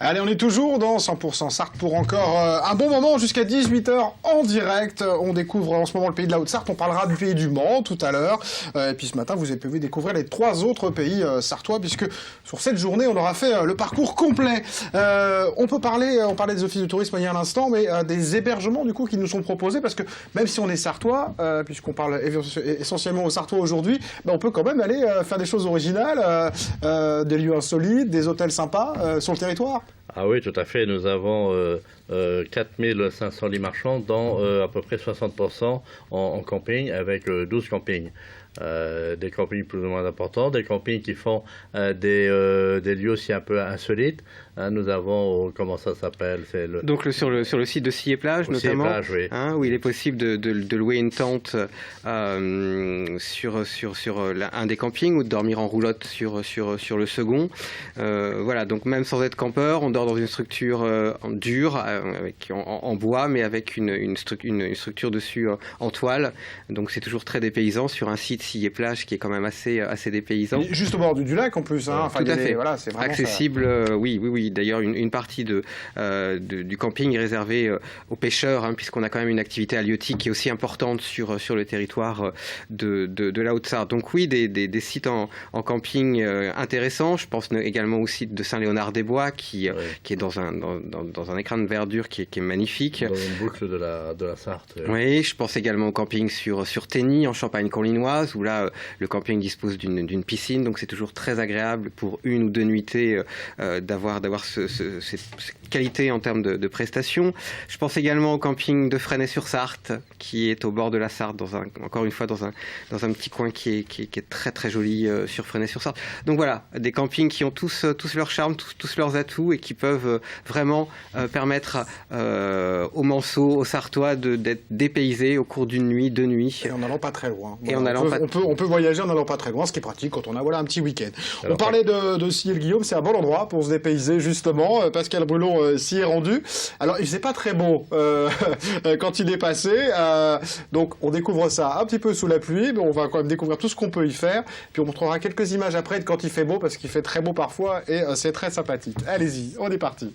Allez, on est toujours dans 100% Sarthe pour encore un bon moment jusqu'à 18 h en direct. On découvre en ce moment le pays de la Haute-Sarthe. On parlera du pays du Mans tout à l'heure. Et puis ce matin, vous avez pu découvrir les 3 autres pays sartois, puisque sur cette journée, on aura fait le parcours complet. On parlait des offices de tourisme il y a un instant, mais des hébergements du coup qui nous sont proposés, parce que même si on est sartois, puisqu'on parle essentiellement aux Sartois aujourd'hui, on peut quand même aller faire des choses originales, des lieux insolites, des hôtels sympas sur le territoire. Ah oui, tout à fait. Nous avons 4500 lits marchands, dont à peu près 60% en camping, avec 12 campings. Des campings plus ou moins importants, des campings qui font des lieux aussi un peu insolites. Nous avons, comment ça s'appelle, Donc sur le site de Sillé Plage notamment, Plage, oui. Où il est possible de louer une tente sur un des campings, ou de dormir en roulotte sur le second. Voilà, donc même sans être campeur, on dort dans une structure dure, en bois, mais avec une structure dessus en toile. Donc c'est toujours très dépaysant sur un site Sillé Plage qui est quand même assez dépaysant. Juste au bord du lac en plus, hein. Tout à fait. Voilà, c'est vraiment accessible. Oui. D'ailleurs, une partie du camping est réservée aux pêcheurs, puisqu'on a quand même une activité halieutique qui est aussi importante sur le territoire de la Haute-Sarthe. Donc oui, des sites en camping intéressants. Je pense également au site de Saint-Léonard-des-Bois qui est dans un écran de verdure qui est magnifique. Dans une boucle de la Sarthe. Oui, je pense également au camping sur Tény, en Champagne-Collinoise, où là, le camping dispose d'une piscine. Donc c'est toujours très agréable pour 1 ou 2 nuitées d'avoir cette qualité en termes de prestations. Je pense également au camping de Fresnay-sur-Sarthe, qui est au bord de la Sarthe, encore une fois dans un petit coin qui est très très joli sur Fresnay-sur-Sarthe. Donc voilà, des campings qui ont tous leur charme, tous leurs atouts, et qui peuvent vraiment permettre aux Manceaux, aux Sartois d'être dépaysés au cours d'une nuit, 2 nuits. Et en allant pas très loin. On peut voyager en allant pas très loin, ce qui est pratique quand on a un petit week-end. On parlait de Sillé-le-Guillaume, c'est un bon endroit pour se dépayser justement. Pascal Brulon s'y est rendu. Alors il faisait pas très beau quand il est passé, donc on découvre ça un petit peu sous la pluie, mais on va quand même découvrir tout ce qu'on peut y faire. Puis on montrera quelques images après de quand il fait beau, parce qu'il fait très beau parfois et c'est très sympathique. Allez-y, on est parti.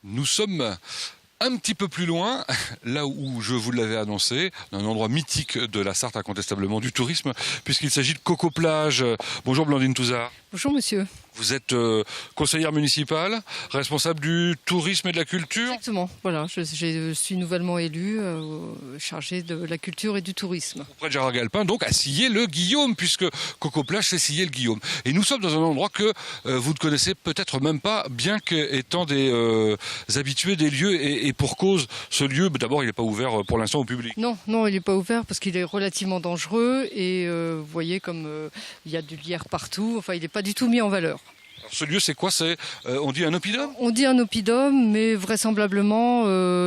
Nous sommes un petit peu plus loin, là où je vous l'avais annoncé, un endroit mythique de la Sarthe, incontestablement du tourisme, puisqu'il s'agit de Coco Plage. Bonjour Blandine Touzard. Bonjour monsieur. Vous êtes conseillère municipale, responsable du tourisme et de la culture. Exactement, voilà, je suis nouvellement élue, chargée de la culture et du tourisme. Auprès de Gérard Galpin, donc à Sillé-le-Guillaume, puisque Coco Plage, c'est Sillé-le-Guillaume. Et nous sommes dans un endroit que vous ne connaissez peut-être même pas, bien qu'étant des habitués des lieux, et pour cause, ce lieu, d'abord, il n'est pas ouvert pour l'instant au public. Non, il n'est pas ouvert parce qu'il est relativement dangereux, et vous voyez comme il y a du lierre partout, enfin il n'est pas du tout mis en valeur. Alors, ce lieu, c'est quoi? On dit un oppidum? On dit un oppidum, mais vraisemblablement,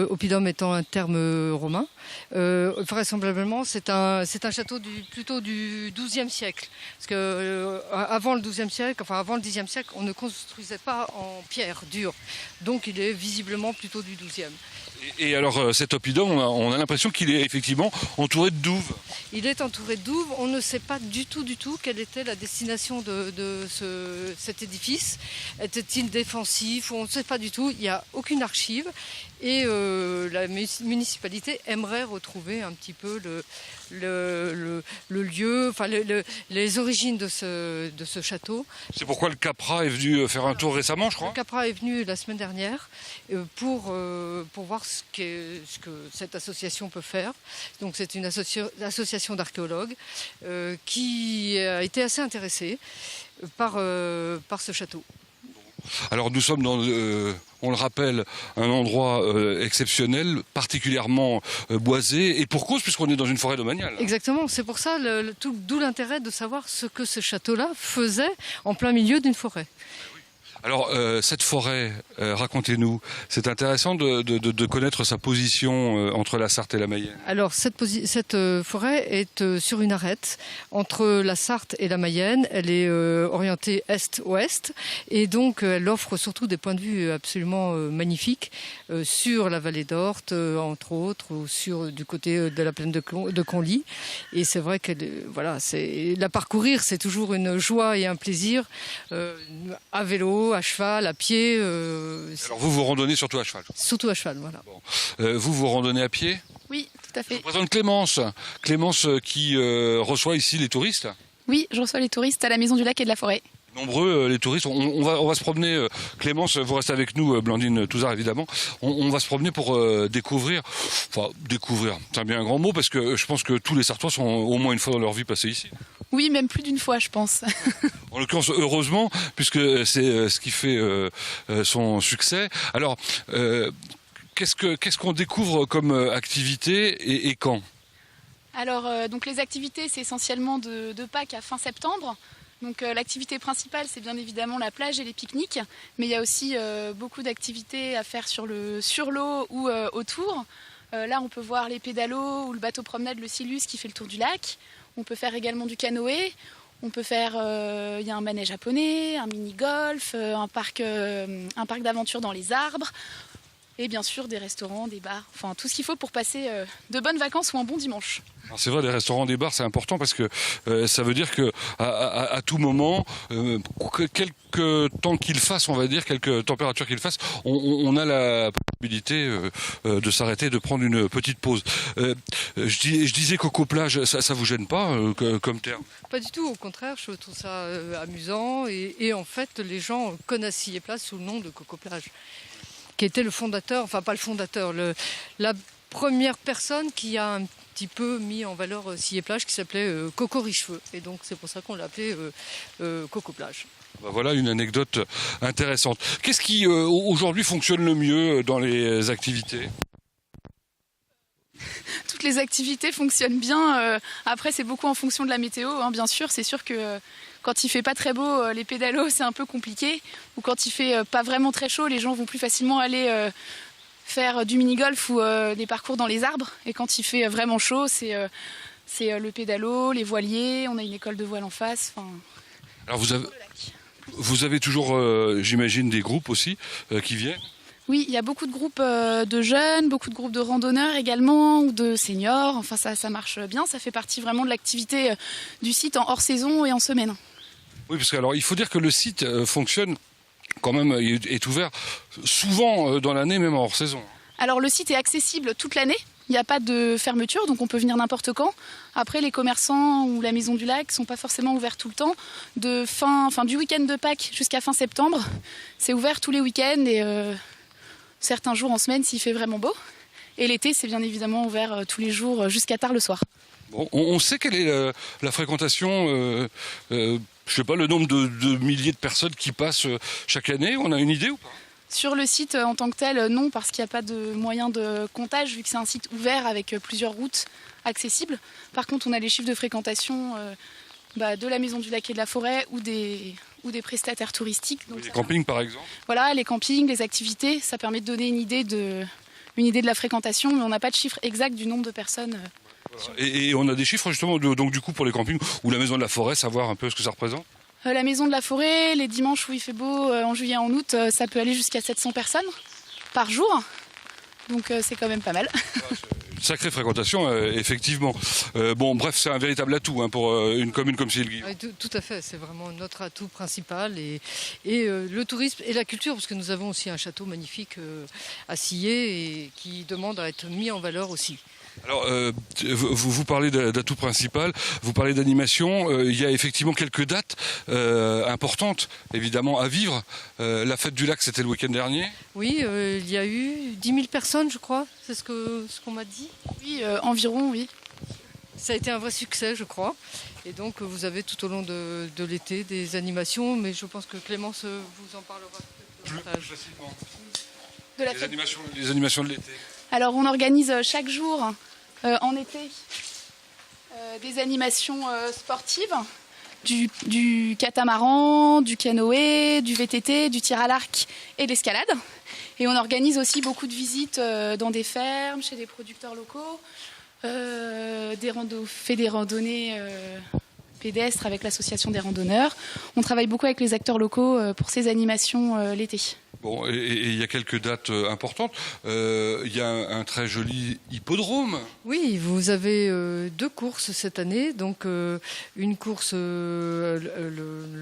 oppidum étant un terme romain, vraisemblablement c'est un château plutôt du XIIe siècle. Parce que avant le XIIe siècle, enfin avant le Xe siècle, on ne construisait pas en pierre dure. Donc il est visiblement plutôt du XIIe. Et alors cet oppidum, on a l'impression qu'il est effectivement entouré de douves. Il est entouré de douves. On ne sait pas du tout quelle était la destination de cet édifice. Était-il défensif? On ne sait pas du tout. Il n'y a aucune archive. Et la municipalité aimerait retrouver un petit peu le lieu, enfin les origines de ce château. C'est pourquoi le Capra est venu faire un tour récemment, je crois. Le Capra est venu la semaine dernière pour voir ce que cette association peut faire. Donc c'est une association d'archéologues qui a été assez intéressée par ce château. Alors nous sommes dans, on le rappelle, un endroit exceptionnel, particulièrement boisé, et pour cause, puisqu'on est dans une forêt domaniale. Exactement, c'est pour ça, d'où l'intérêt de savoir ce que ce château-là faisait en plein milieu d'une forêt. Alors, cette forêt, racontez-nous, c'est intéressant de connaître sa position entre la Sarthe et la Mayenne. Alors cette forêt est sur une arête entre la Sarthe et la Mayenne. Elle est orientée est-ouest et donc elle offre surtout des points de vue absolument magnifiques sur la vallée d'Orthe, entre autres, ou du côté de la plaine de Conly. Et c'est vrai que la parcourir, c'est toujours une joie et un plaisir à vélo, à cheval, à pied. Alors vous randonnez surtout à cheval? Surtout à cheval, voilà. Bon. Vous randonnez à pied? Oui, tout à fait. Je vous présente Clémence. Clémence qui reçoit ici les touristes. Oui, je reçois les touristes à la Maison du Lac et de la Forêt. Nombreux les touristes. On va se promener. Clémence, vous restez avec nous, Blandine Touzard évidemment. On va se promener pour découvrir. Enfin, découvrir, c'est un bien un grand mot parce que je pense que tous les Sartois sont au moins une fois dans leur vie passés ici. Oui, même plus d'une fois, je pense. En l'occurrence, heureusement, puisque c'est ce qui fait son succès. Alors, qu'est-ce qu'on découvre comme activité et quand? Alors, donc les activités, c'est essentiellement de Pâques à fin septembre. Donc l'activité principale, c'est bien évidemment la plage et les pique-niques, mais il y a aussi beaucoup d'activités à faire sur l'eau ou autour. Là, on peut voir les pédalos ou le bateau promenade, le Silus, qui fait le tour du lac. On peut faire également du canoë. On peut faire, il y a un manège japonais, un mini-golf, un parc d'aventure dans les arbres. Et bien sûr des restaurants, des bars, enfin tout ce qu'il faut pour passer de bonnes vacances ou un bon dimanche. C'est vrai, les restaurants, des bars, c'est important parce que ça veut dire que à tout moment, quelque temps qu'il fasse, on va dire, quelque température qu'il fasse, on a la possibilité de s'arrêter, de prendre une petite pause. Je disais Coco-Plage, ça vous gêne pas comme terme? Pas du tout, au contraire, je trouve ça amusant et en fait les gens connaissent Sillé Plage sous le nom de Coco-Plage, qui était le fondateur, enfin pas le fondateur, la première personne qui a un petit peu mis en valeur Sillé Plage, qui s'appelait Coco Richefeu. Et donc c'est pour ça qu'on l'a appelé Coco Plage. Voilà une anecdote intéressante. Qu'est-ce qui aujourd'hui fonctionne le mieux dans les activités? Toutes les activités fonctionnent bien. Après, c'est beaucoup en fonction de la météo, hein, bien sûr. C'est sûr que quand il fait pas très beau, les pédalos, c'est un peu compliqué. Ou quand il fait pas vraiment très chaud, les gens vont plus facilement aller faire du mini-golf ou des parcours dans les arbres. Et quand il fait vraiment chaud, c'est le pédalo, les voiliers. On a une école de voile en face. Alors vous avez toujours, j'imagine, des groupes aussi qui viennent? Oui, il y a beaucoup de groupes de jeunes, beaucoup de groupes de randonneurs également, ou de seniors. Enfin, ça marche bien. Ça fait partie vraiment de l'activité du site en hors saison et en semaine. Oui, parce que alors il faut dire que le site fonctionne quand même, est ouvert souvent dans l'année, même en hors saison. Alors le site est accessible toute l'année. Il n'y a pas de fermeture, donc on peut venir n'importe quand. Après, les commerçants ou la Maison du Lac ne sont pas forcément ouverts tout le temps. Du week-end de Pâques jusqu'à fin septembre, c'est ouvert tous les week-ends et certains jours en semaine s'il fait vraiment beau. Et l'été, c'est bien évidemment ouvert tous les jours jusqu'à tard le soir. Bon, on sait quelle est la fréquentation, je sais pas, le nombre de milliers de personnes qui passent chaque année. On a une idée ou pas? Sur le site en tant que tel, non, parce qu'il n'y a pas de moyen de comptage, vu que c'est un site ouvert avec plusieurs routes accessibles. Par contre, on a les chiffres de fréquentation de la Maison du Lac et de la Forêt ou des prestataires touristiques. Donc, les campings, par exemple? Voilà, les campings, les activités, ça permet de donner une idée de la fréquentation, mais on n'a pas de chiffre exact du nombre de personnes. Et on a des chiffres justement, donc du coup pour les campings ou la Maison de la Forêt, savoir un peu ce que ça représente? La Maison de la Forêt, les dimanches où il fait beau, en juillet, en août, ça peut aller jusqu'à 700 personnes par jour. Donc c'est quand même pas mal. Sacrée fréquentation, effectivement. Bon, bref, c'est un véritable atout pour une commune comme Sillé-le-Guillaume. Oui, tout à fait, c'est vraiment notre atout principal. Et le tourisme et la culture, parce que nous avons aussi un château magnifique à Sillé et qui demande à être mis en valeur aussi. Alors, vous parlez d'atout principal, vous parlez d'animation. Il y a effectivement quelques dates importantes, évidemment, à vivre. La fête du lac, c'était le week-end dernier. Oui, il y a eu 10 000 personnes, je crois, c'est ce qu'on m'a dit. Oui, environ, oui. Ça a été un vrai succès, je crois. Et donc, vous avez tout au long de l'été des animations, mais je pense que Clémence vous en parlera Plus facilement. De la Les animations de l'été. Alors, on organise chaque jour en été des animations sportives. du catamaran, du canoë, du VTT, du tir à l'arc et de l'escalade. Et on organise aussi beaucoup de visites dans des fermes, chez des producteurs locaux, fait des randonnées pédestres avec l'association des randonneurs. On travaille beaucoup avec les acteurs locaux pour ces animations l'été. Bon, et il y a quelques dates importantes. Il y a un très joli hippodrome. Oui, vous avez 2 courses cette année. Donc une course le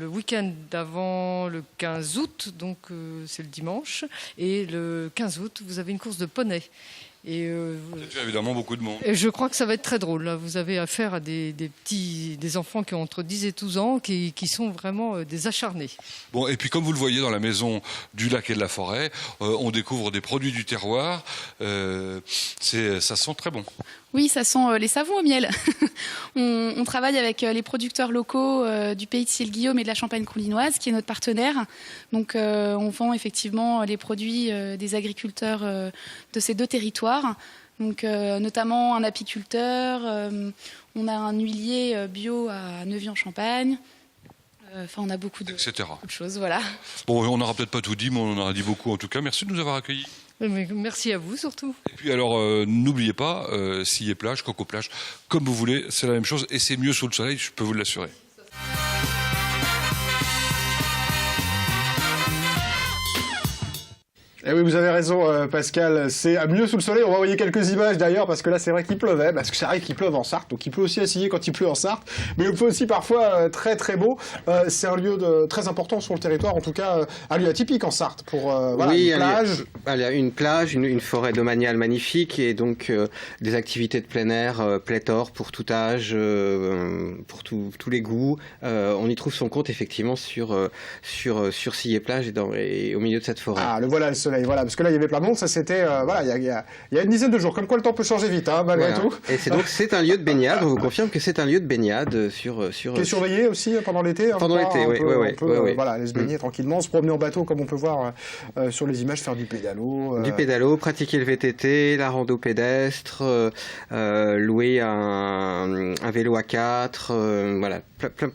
week-end d'avant le 15 août, donc c'est le dimanche. Et le 15 août, vous avez une course de poney. Et Il y a évidemment beaucoup de monde. Et je crois que ça va être très drôle. Là. Vous avez affaire à des enfants qui ont entre 10 et 12 ans, qui sont vraiment des acharnés. Bon, et puis comme vous le voyez dans la maison du lac et de la forêt, on découvre des produits du terroir. Ça sent très bon. Oui, ça sent les savons au miel. On travaille avec les producteurs locaux du pays de Ciel-Guillaume et de la Champagne-Collinoise, qui est notre partenaire. Donc on vend effectivement les produits des agriculteurs de ces 2 territoires. Donc notamment un apiculteur, on a un huilier bio à Neuvy-en-Champagne. Enfin, on a beaucoup de choses, voilà. Bon, on n'aura peut-être pas tout dit, mais on en aura dit beaucoup en tout cas. Merci de nous avoir accueillis. Merci à vous surtout. Et puis alors, n'oubliez pas, Sillé plage, Coco plage, comme vous voulez, c'est la même chose et c'est mieux sous le soleil, je peux vous l'assurer. Eh oui, vous avez raison, Pascal. C'est mieux sous le soleil. On va envoyer quelques images d'ailleurs, parce que là, c'est vrai qu'il pleuvait. Parce que c'est vrai qu'il pleuve en Sarthe. Donc, il pleut aussi à Sillé quand il pleut en Sarthe. Mais il peut aussi parfois très très beau. C'est un lieu très important sur le territoire. En tout cas, un lieu atypique en Sarthe pour oui, une plage. Une plage, une forêt domaniale magnifique et donc des activités de plein air pléthore pour tout âge, pour tous les goûts. On y trouve son compte effectivement sur Sillé plage et au milieu de cette forêt. Ah, le voilà le soleil. Voilà, parce que là, il y avait plein de monde. Ça, c'était il y a une dizaine de jours. Comme quoi, le temps peut changer vite, hein, malgré tout. Et c'est un lieu de baignade. On vous confirme que c'est un lieu de baignade sur. Qui est surveillé aussi pendant l'été. Pendant l'été, oui. On peut aller se baigner tranquillement, se promener en bateau, comme on peut voir sur les images, faire du pédalo. Du pédalo, pratiquer le VTT, la rando pédestre, louer un vélo à 4, voilà,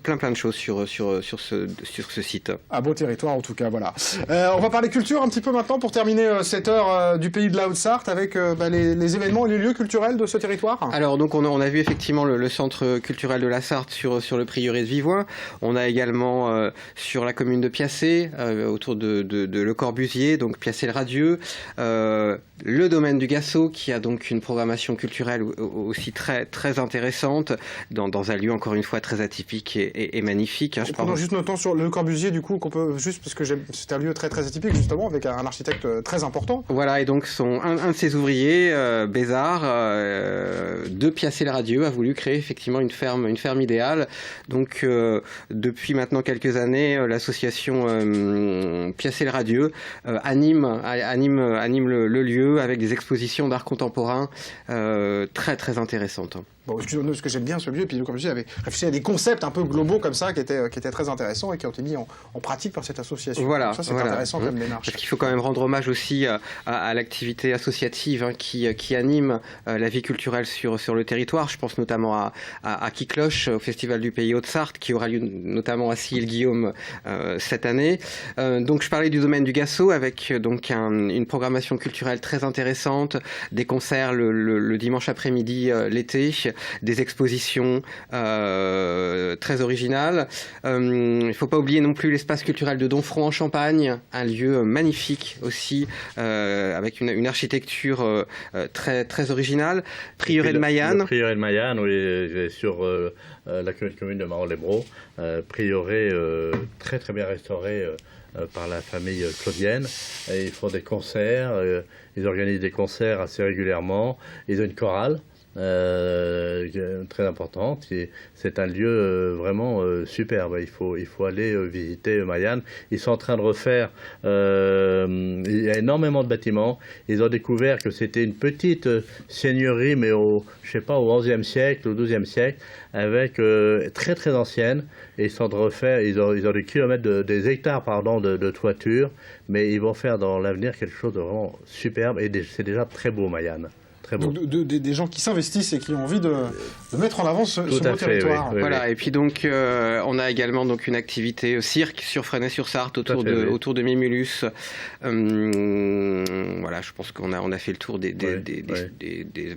plein de choses sur ce site. Un beau territoire en tout cas, voilà. On va parler culture un petit peu maintenant pour terminer cette heure du pays de la Haute-Sarthe avec les événements et les lieux culturels de ce territoire. Alors donc on a vu effectivement le centre culturel de la Sarthe sur le prieuré de Vivoin. On a également sur la commune de Piacé, autour de Le Corbusier, donc Piacé-le-Radieux. Le domaine du Gassot qui a donc une programmation culturelle aussi très très intéressante dans un lieu encore une fois très atypique et magnifique. Hein, Prenons juste notre temps sur Le Corbusier du coup qu'on peut juste parce que c'est un lieu très très atypique justement avec un architecte très important. Voilà et donc un de ses ouvriers Bézard de Piacé-le-Radieux a voulu créer effectivement une ferme idéale. Donc depuis maintenant quelques années l'association Piacé-le-Radieux anime le lieu avec des expositions d'art contemporain très très intéressantes. Bon, excusez-moi, ce que j'aime bien ce lieu, puis Le Corbusier avait réfléchi à des concepts un peu globaux comme ça qui étaient très intéressants et qui ont été mis en pratique par cette association. Voilà, ça c'est intéressant comme démarche. Parce qu'il faut quand même rendre hommage aussi à l'activité associative qui anime la vie culturelle sur le territoire. Je pense notamment à Kikloche, au Festival du Pays Haute-Sarthe, qui aura lieu notamment à Sillé-le-Guillaume cette année. Donc je parlais du domaine du Gassot avec donc une programmation culturelle très intéressante, des concerts le dimanche après-midi l'été, des expositions très originales. Il ne faut pas oublier non plus l'espace culturel de Domfront en Champagne, un lieu magnifique aussi, avec une architecture très, très originale. Prieuré de Mayenne. Le prieuré de Mayenne, oui, sur la commune de Marolles-les-Brault. Prieuré très très bien restauré par la famille claudienne. Et ils font des concerts, ils organisent des concerts assez régulièrement. Ils ont une chorale. Très importante. C'est un lieu vraiment superbe. Il faut aller visiter Mayenne. Ils sont en train de refaire. Il y a énormément de bâtiments. Ils ont découvert que c'était une petite seigneurie, mais au XIe siècle, au XIIe siècle, avec très très ancienne. Et ils sont de refaire. Ils ont des kilomètres, des hectares de toiture, mais ils vont faire dans l'avenir quelque chose de vraiment superbe. Et c'est déjà très beau, Mayenne. très beau. Donc des gens qui s'investissent et qui ont envie de mettre en avant ce beau fait, territoire. oui. Voilà, et puis donc on a également donc une activité cirque sur Fresnay-sur-Sarthe autour de Mimulus. Voilà, je pense qu'on a fait le tour des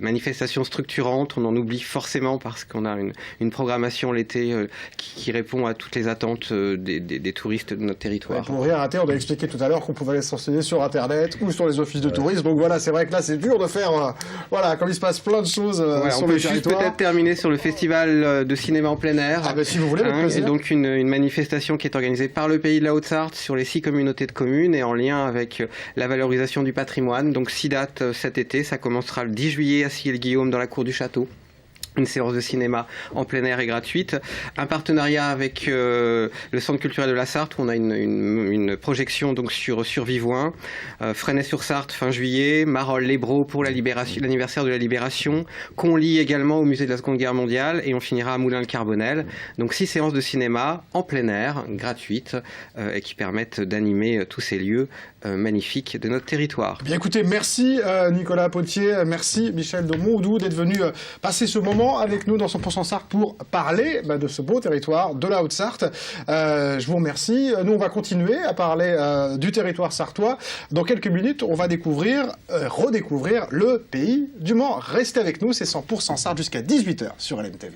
manifestations structurantes. On en oublie forcément parce qu'on a une programmation l'été qui répond à toutes les attentes des touristes de notre territoire. Ouais, pour rien rater, on a expliqué tout à l'heure qu'on pouvait aller se renseigner sur Internet ou sur les offices de tourisme. Donc voilà, c'est vrai que là c'est dur de faire, voilà, comme il se passe plein de choses Voilà, sur on le peut juste territoire. peut-être terminer sur le festival de cinéma en plein air. Ah ben si vous voulez, avec plaisir. Et donc une manifestation qui est organisée par le Pays de la Haute-Sarthe sur les 6 communautés de communes et en lien avec la valorisation du patrimoine. Donc 6 dates cet été, ça commencera le 10 juillet à Sillé-le-Guillaume dans la cour du château. Une séance de cinéma en plein air et gratuite. Un partenariat avec le Centre culturel de la Sarthe où on a une projection donc sur Vivouin. Fresnay-sur-Sarthe fin juillet. Marolles-les-Braaux pour l'anniversaire de la Libération. Conly également au musée de la Seconde Guerre mondiale. Et on finira à Moulins-le-Carbonel. Donc 6 séances de cinéma en plein air, gratuites, et qui permettent d'animer tous ces lieux magnifiques de notre territoire. Bien écoutez, merci Nicolas Potier, merci Michel de Mondou d'être venu passer ce moment avec nous dans 100% Sarthe pour parler de ce beau territoire de la Haute-Sarthe. Je vous remercie. Nous, on va continuer à parler du territoire sartois. Dans quelques minutes, on va redécouvrir le pays du Mans. Restez avec nous, c'est 100% Sarthe jusqu'à 18h sur LMTV.